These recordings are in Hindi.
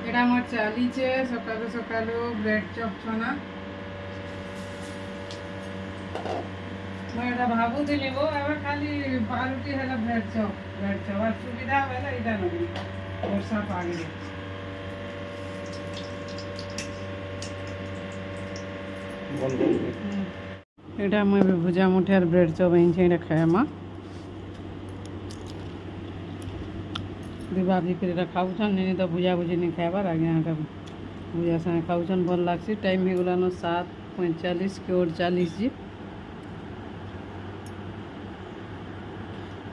एटा मोर चलीचे सकालू सकालू ब्रेड चॉप छना मैं एटा भाबुथिली गो एबे खाली पारुटी हैला ब्रेड चॉप और सुविधा हैला इटा नबी वर्षा पागे एटा मैं भुजा मुठियार ब्रेड चॉप हिंचे एटा खायमा दीपावली फिर खाऊन नहीं तो भुजा भुजी नहीं खाबार आगे यहाँ भुजा सागे खाऊन भल लग्सी टाइम हो गलान 7:45 के 40 जी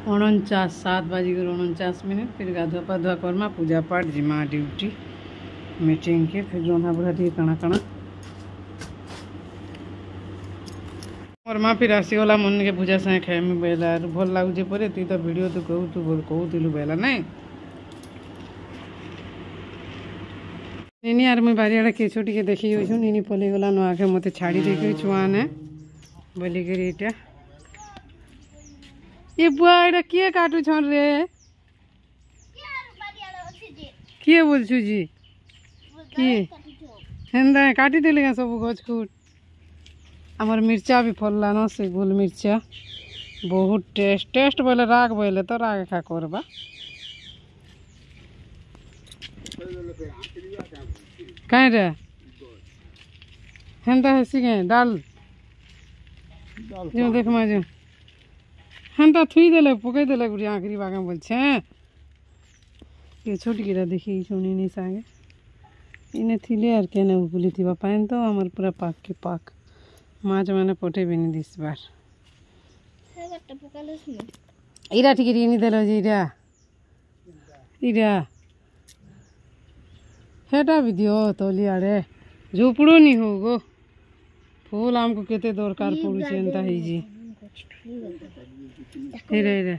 7:49 फिर गाधुआ पाधुआ करमा पूजा पाठ जिमा ड्यूटी मीटिंग के फिर रंधा बुढ़ा दी कणा कणा और माँ फिर आसीगला मन के भुजा सागे खाएमी बेला भल लगुचे पर तुई तो वीडियो तो कहूलु बेला नहीं निनी आर मुई बारियाड़ा केचो टिके देखी जाऊँ निनी पलि गला न आगे मत छाड़ी देकर छुआने बोलिक ये बुआ एटा किए काटू छन रे किए बोलछु जी किए हेंदा काटी देले सब गछ खुट आमर मिर्चा भी फलला न से गोल मिर्चा बहुत टेस्ट बोले राग बोले तो राग खा करबा कहीं रे हेंता हेसी के डाल जो देख माजे हेंता थुई देले पकई देले गुड़ी आखिरी बागा बोल छे ये छोटी गिरा देखी छोनी नहीं सागे इने थिले यार केने उपुली थिबा पाइन तो हमर पूरा पाक के पाक माछ माने पटे भी नहीं दिस बार हेगटा पकालस न इरा ठीक री नहीं देलो जी इरा हेटा भी दियो तोली आड़े झोपड़ो नहीं हो गो फूल आमको केते दरकार पड़ुछे एंता ही जी हेरे हेरे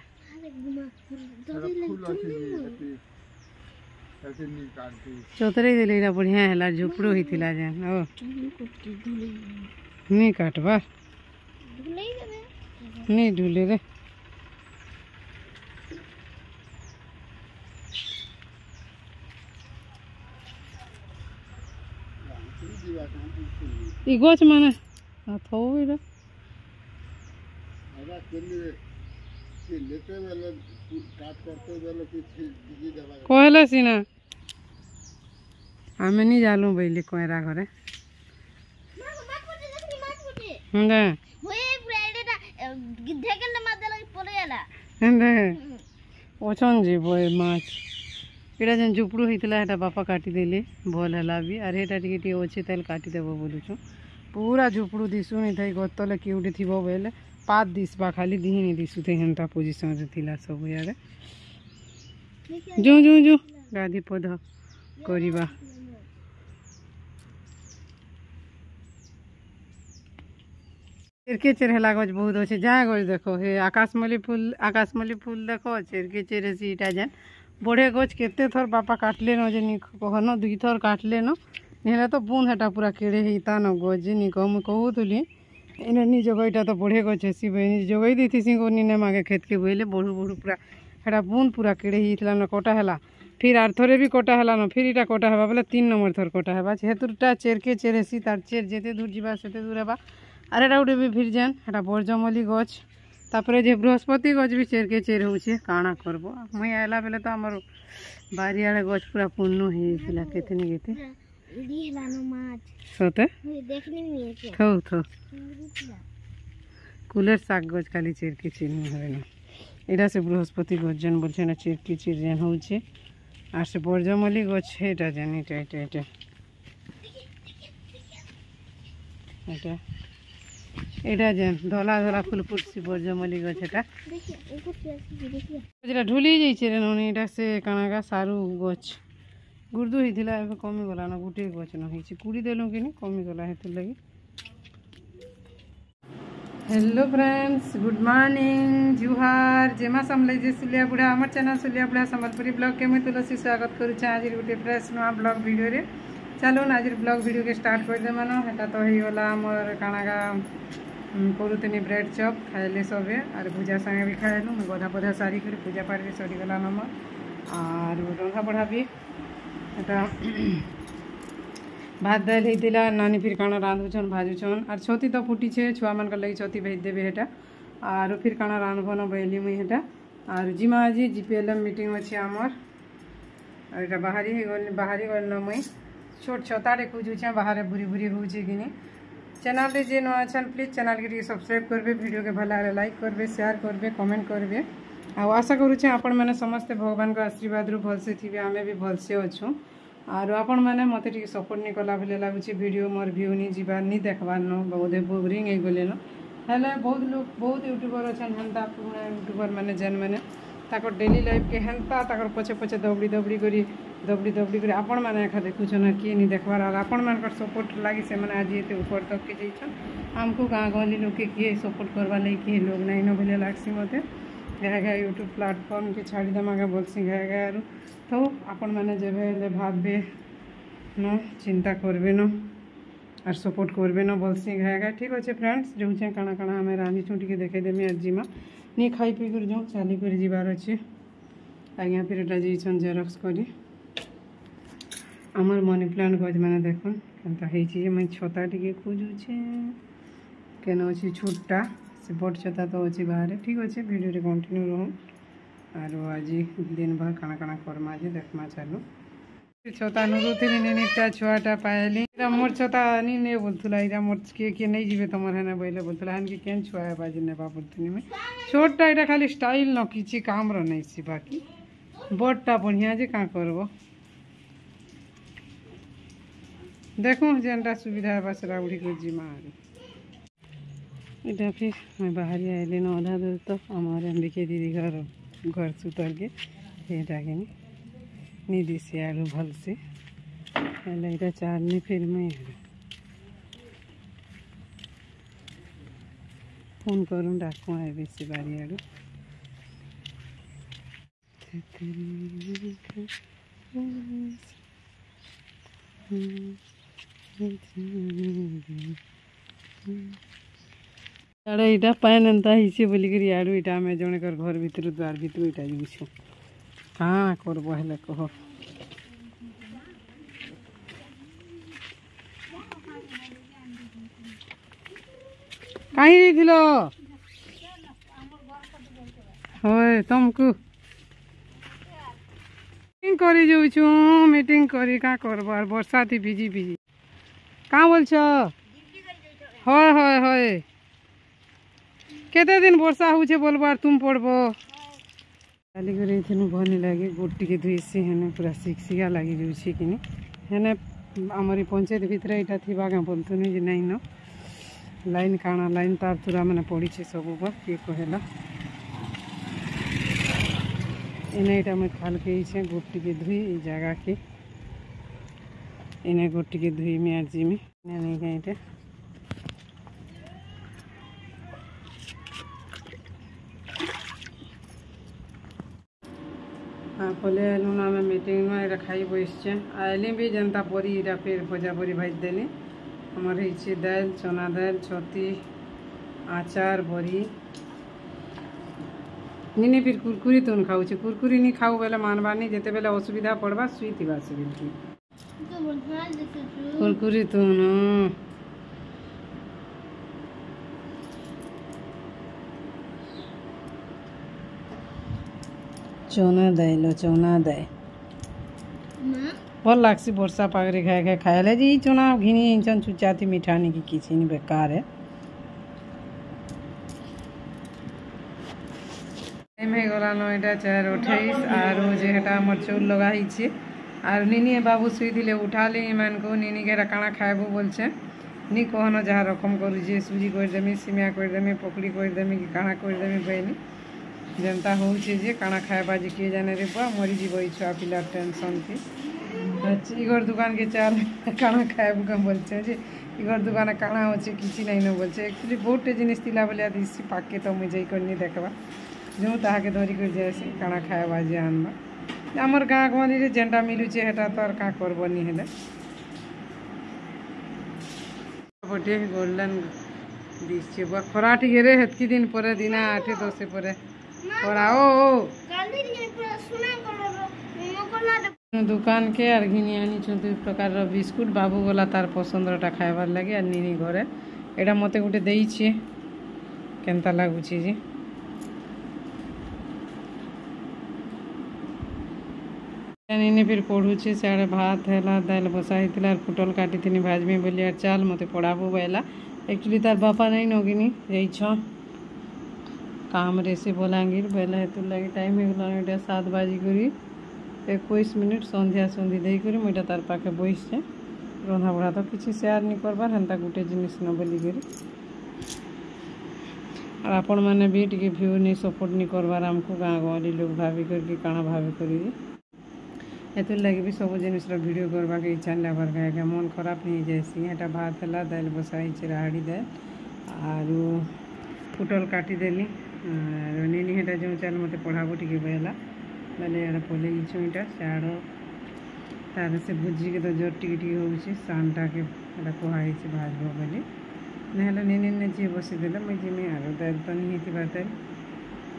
चौतरे देले इरा बढ़िया हैला झोपड़ो हिथिला जान ओ नहीं काटबा नहीं ढूले रे ई गछ माने थौ इरा आगा केली के लेते वाले काट करते वाले की दीदी दवा कहले सीना हमें नहीं जालू बैली कोयरा घरे हंदे होए ब्रेडटा गिद्धे के मादला पले आला हंदे ओछन जी बोय माछ एटा जन झुपड़ू होइतला एटा बापा काटी देले भल हला भी अरे एटा टिके टिके ओछे तेल काटी देबो बोलुछु पूरा झुपड़ू दिसु नहीं थई गतले किउडी थिबो बेले पात दिसबा खाली दिहिनी दिसु थे हेंता पोजीशन रे थिला सब यारे जो जो जो गादी पध करिबा चेरके चेर हला गज बहुत अच्छे जहाँ गज देखो हे आकाशमल्ली फूल देखो चेरके चेर सीटा जान बढ़े गज केते थर बापा काटले न जे कहन 2 थर काटले न नेला तो बुन हेटा पूरा केड़े हेता न गज नि कम कहूतली एने नि जगहटा तो बढ़े गज हेसी बनी जगई देथि सिंगो निने मागे खेत के बोइले बढ़ू बढ़ू पूरा हेटा बुन पूरा केड़े हितला न कोटा हला फिर आर थरे भी कोटा हला न फिर इटा कोटा हेबा बोले 3 नंबर थर कोटा हेबा हेतुटा चेरके चेर हेसी तार चेर जेते दूर जीवा सेते दूर हेबा आर एटा उठे भी फिर जान हेटा बरजमल्ली गछ तापरे जे बृहस्पति गछ भी चेरके चेर होउछे काना करबो मैं आइला बेले तो हमर बारी आड़े गछ पूरा पुन्नु हेइला केतनी केते दिहला न माछ सते देखनी नहीं थौ थौ कुलेर साग गछ खाली चेरके चेर होय ना एटा से बृहस्पति गछ जन बोलछे ना चेरके चेर जन होउछे आर से बरजमल्ली गछ एटा जानी एटा एटा एटा एटा जेन धला धला फूल फुटसी बरजमल्ली गछ एटा जेटा ढुली जाइछे रे ननी एटा से कानागा सारू गछ गुर्दु हिथिला एबे कमी गला न गुटे गछ न हिची कुड़ी देलु कि नहीं कमी गला हेतु लगी हेलो फ्रेंड्स गुड मॉर्निंग जुहार जेमा समले जे सुलिया बुढ़ा हमर चैनल सुलिया बुढ़ा संबलपुरी ब्लॉग के मैं तुलसी स्वागत करू छ आज गुटे फ्रेश नुआ ब्लॉग वीडियो रे चलो ना आज ब्लॉग वीडियो के स्टार्ट कर दे मानो हेटा तो ही होला हमर कानागा କରୁತೀನಿ ବ୍ରେଡ୍ ଚପ୍ ଖାଇଲେ ସବେ ଆର୍ ଭୁଜା ସାଙ୍ଗେ ବି ଖାଇଲୁ ମୁଇଁ ଗଧା ପଧା ସାରିକରି ପୂଜା ପାଠ ବି ସରିଗଲା ନମର ଆରୁ ରନ୍ଧା ବଢ଼ା ବି ଏଟା ଭାତ ଡାଲ ହେଇଥିଲା ନାନୀ ଫିର୍ କାଣା ରାନ୍ଧୁଛନ୍ ଭାଜୁଛନ୍ ଆର୍ ଛତି ତ ଫୁଟିଛେ ଛୁଆମାନଙ୍କର ଲାଗି ଛତି ଭେଜ ଦେବେ ହେଟା ଆରୁ ଫିର୍ କାଣା ରାନ୍ଧବନ ବଇଲି ମୁଇଁ ହେଟା ଆରୁ ଜିମା ଆଜି GPLM ମିଟିଂ ଅଛି ଆମର୍ আর এটা বাহারি গল মুই ছোট ছতারে খুঁজুছে বাহারে ভুরি ভুরি হচ্ছে কিনি চ্যানেল যে ন আছেন প্লিজ চ্যানেল কে সবসক্রাইব করবে ভিডিও কে ভালো লাগে লাইক করবে শেয়ার করবে কমেন্ট করবে আশা করুছে আপন মানে সমস্তে ভগবান আশীর্বাদ রু ভলসে থিবে আমি भी ভলসে অছু আর আপন মানে মতে টিকে সপোর্ট নি কলা ভলে লাগুছে ভিডিও মোর ভিউ নি ଯିବାର নি দেখবার ন বহুতে বোরিং হয়ে গলে ন হেলে বহুত লোক বহুত ইউটিউবার আছেন হেন্তা পুরোনা ইউটিউবার মানে যেন মানে তাকর ডেলি লাইফ के हेन्ता ताकर पछे पछे दौड़ी दौड़ी करी आपण मैंने एखा देखुन किए नहीं देखबार और आपण मान सपोर्ट लगी से मैंने आज ये ऊपर तक के जाइछन आमको गाँ गहली लोग के किए सपोर्ट करवा लगे किए लोग नहीं न बोले लागसी मते घा यूट्यूब प्लेटफॉर्म के छाड़ी देमा के बोलसी घा आरु तो आपण मैंने जब भाबे न चिंता करबे न और सपोर्ट करबे न बोलसी घा ठीक अच्छे फ्रेंड्स जो काଣା काଣା आम रांधि छुँ टे देखेदेमी आज जिमा नहीं खाई पी कर जाऊँ चली कर जीवार अच्छे आज्ञा फिर एटा जाइछन जेरक्स करी आमर मनी प्लांट गज मैंने देखुन केनता होइछि मैं छता टिके खोजुछे केन अच्छी छोटा से बड़ छता तो अच्छी बाहर ठीक अच्छे वीडियो रे कंटिन्यू रहूँ और आज दिन भर काଣା काଣା करमा जे देखमा चालू छता नुरुथिली निनिटा छुआटा पाइली मोर छता नी ने बोलथुला इरा मोर के नहीं जीवे तमर हेना बोले बोलथुला हन के केन छुआ बाजी ने बाबुतनी में छोटा इटा खाली स्टाइल न किछि काम र नहीं सी बाकी बड़टा बढ़िया जे का करबो देखो जेनटा सुविधा है बस राउडी को जिमा इटा फिर मैं बाहर आइले न आधा दूर तो हमारे अंबिके दीदी घर सुतर के एटा के नहीं दिसी आलू भल से इटा चारनी फिर मैं फोन करूँ डाकू आए बेसी बारी आड़ू इटा पैन एंता हिसे बोलिक आड़ू इटा आम जन घर भीतर द्वार भीतर इटा जाऊँ हाँ करब हेले कह कहीं जाइथिलो होय तुमको मीटिंग करी जाऊँ मीटिंग करी का करब और वर्षा थी भिजी भिजी कहाँ बोल होय होय होय केते दिन वर्षा होछे बोलबार तुम पड़बो चाली कर भनी लगे गोट टे धुईसी हेने पूरा सिकसिका लगी जाऊँगी कि हेने आमरी पंचायत भितर यहाँ थी बोलतुनी जे नहीं न लाइन काଣା लाइन तार तुरा मैंने पड़ी सब किए कहला एने यहाँ मैं खाल के गोट टे धुई जगह के एने गोट टे धुई में आज में नहीं कहीं हाँ पहले आलू ना मैं मीटिंग में इटा खाई बसचे आइली भी जनता परी इटा फिर भजा परी भाज देली हमार होइछे दाल चना दाल छती आचार बरी निने फिर कुरकुरी तुन खाऊ कुरकुरी नहीं खाऊ बेले मानबानी जेते बेले असुविधा पड़वा सुई थिबा से बिल्कुल कुरकुरी तुन चना दाइल चना दाइ भल लागसी वर्षा पागरे खाए खाए खाए जी चना घिनी इंचन चुचाती मिठानी की किसी नहीं बेकार है गला नईटा 4:28 और जेटा मोर चौल लगा और निनी बाबू शुई दिले उठाले ईमान को निनी के काଣା खाएबू बोलछे नी कहन जहाँ रकम करुचे सुजी करदेमी सिमिया करदेमी पकड़ी करदेमी कि काଣା करदेमी कहनी जनता होचे जे काଣା खाएबा जे किए जाने रे बुआ मरी जीव छुआ पिला टेंशन थी इगर दुकान के चाल काଣା खाएबू कम बोलछे जे इगर दुकान काଣା होचे किसी नहीं न बोलछे एक्चुअली बहुत जिनिस तिला बोले दिसी पाके तो मुझे करनी देखबा जो ताके धरी कर जाए काଣା खाएबा जे आनबा आमर गाँ गहली रे जेनटा मिलुचे हेटा तो और का करबनी हेले बटे गोल्डन दिसছে বা খরা টিকে রে হেতকি দিন পরে দিনা 8-10 পরে খরা ও दुकान के आर घिनी आनी दुई प्रकार बिस्कुट बाबू गला तार पसंदटा खाइबार लगे और निनी घरे एटा मते गोटे देइछे केनता लागुछि जे निनी फिर पढ़ुछे सियाड़े भात हैला दाल बसा हितला पुटल काटी थिनी भाजमी बोली आर चाल मते पढ़ाबो बैला एक्चुअली तार बापा नहीं नगिनी जाइछ काम रे से बलांगीर बेला हेतु लगी टाइम हो गला 7 बाजी करी 21 मिनिट संध्या संधि देकर मुझा तार पाखे बसचे रंधा बढ़ा तो किसी सेयार नहीं करबार हेन्ता गोटे जिनिस न बोलिकी और आपण मैंने भी टी भ्यू नहीं सपोर्ट नहीं करबार आमको गाँ गहली लोग भाभी करके काଣା भाभी कर लगे भी सब जिनिस वीडियो करवा के इच्छा नहीं लगे क्या मन खराब नहीं जाएसी एटा भात है दाल बसाई राड़ी दाल और पुटल काटी देली निनी हेटा जो चाल मत पढ़ाबो टी बेला बेले आड़े पलि छुईटा सियाड़ तार से बुझी के तो जोर टी हो सानटा के कहुई भाजब बोली ना निनी ने जी बसीदे मुझे जिमी आर दाल तो नहीं तेल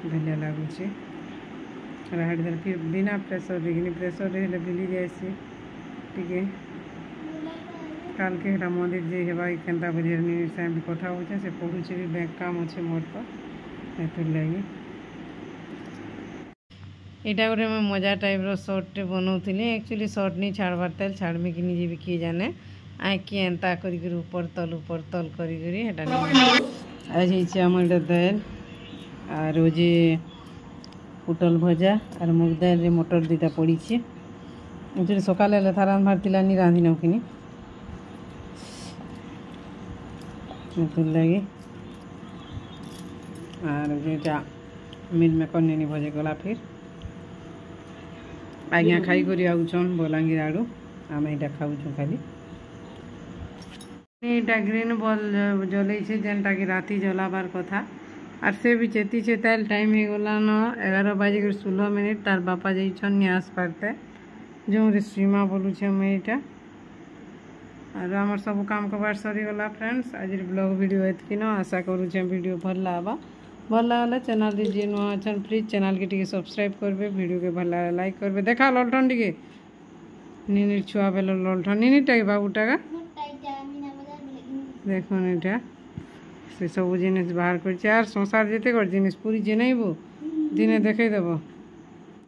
भेलिया लगुच राड़ी दाल फिर बिना प्रेसर देखनी प्रेसर हेल्ले बिली जाए टी काल के मंदिर जे हेबा केन्ता बुझे निनी साइड कथा हो पढ़ुचे भी बैंक काम अच्छे मोर पर लगे यहाँ गोटे मैं मजा टाइप सर्ट बनाऊली एक्चुअली सर्ट नहीं छाड़बार तेल छाड़मी कि निजे भी किए जाने आँखी एंता कर ऊपर तल कर दाल और जे पुटल भजा और मुग दाल मटर दुटा पड़ी एक्चुअली सकाल थार रांधबार नहीं रांधि नौकिनी लगे और जेटा मिल मेकर नहीं भजे गला फिर आज्ञा खाई करी आउछन बलांगीर आड़ू आम यहाँ खाऊँ खाली यहाँ ग्रीन बॉल जल जेनटा कि राति जलाबार कथा और से भी चेती तेल टाइम हो गला न 11:16 तार बापा जाइछन नहीं आस पारते जो सीमा बोलुछे मुझे यहाँ और आमर सब काम कबार सरीगला फ्रेंड्स आज ब्लॉग वीडियो एतकी न आशा करुचे वीडियो भल लगा भल लगे चैनल जी नुआ अच्छा प्लीज चैनल के टी सब्सक्राइब करेंगे वीडियो के भल लगे लाइक करेंगे देखा ललठन टी निनी छुआ बेल ललठन निनी टाइम बाबूटा देखो यहाँ से सब जिनिस बाहर कर संसार जिते कर जिनिस पूरी जेनबो दिने देखे देव